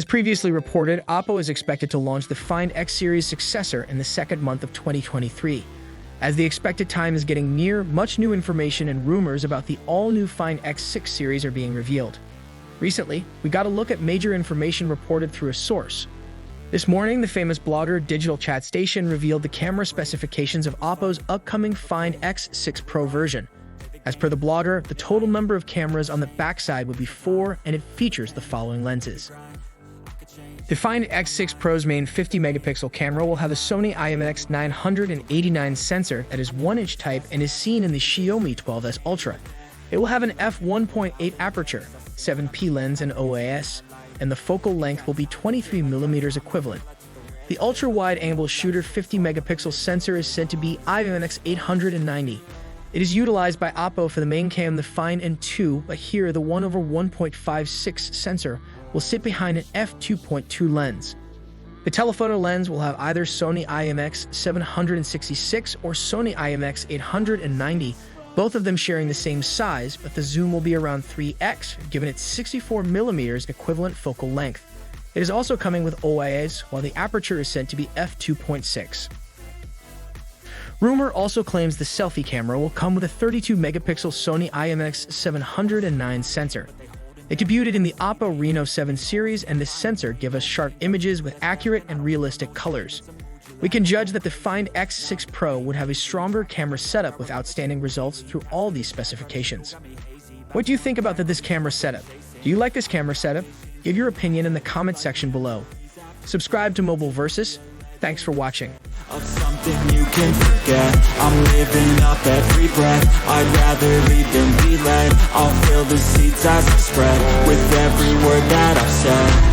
As previously reported, Oppo is expected to launch the Find X series successor in the second month of 2023. As the expected time is getting near, much new information and rumors about the all-new Find X6 series are being revealed. Recently, we got a look at major information reported through a source. This morning, the famous blogger Digital Chat Station revealed the camera specifications of Oppo's upcoming Find X6 Pro version. As per the blogger, the total number of cameras on the backside would be 4, and it features the following lenses. The Find X6 Pro's main 50-megapixel camera will have a Sony IMX989 sensor that is 1-inch type and is seen in the Xiaomi 12S Ultra. It will have an f1.8 aperture, 7p lens and OIS, and the focal length will be 23mm equivalent. The ultra-wide-angle shooter 50-megapixel sensor is said to be IMX890. It is utilized by Oppo for the main cam, the Find N2, but here the 1/1.56 sensor will sit behind an f2.2 lens. The telephoto lens will have either Sony IMX766 or Sony IMX890, both of them sharing the same size, but the zoom will be around 3x, given its 64mm equivalent focal length. It is also coming with OIS, while the aperture is said to be f2.6. Rumor also claims the selfie camera will come with a 32-megapixel Sony IMX709 sensor. It debuted in the Oppo Reno 7 series, and this sensor gives us sharp images with accurate and realistic colors. We can judge that the Find X6 Pro would have a stronger camera setup with outstanding results through all these specifications. What do you think about this camera setup? Do you like this camera setup? Give your opinion in the comment section below. Subscribe to Mobile Versus. Thanks for watching. Of something you can forget, I'm living up every breath. I'd rather lead than be led. I'll fill the seats as I spread with every word that I've said.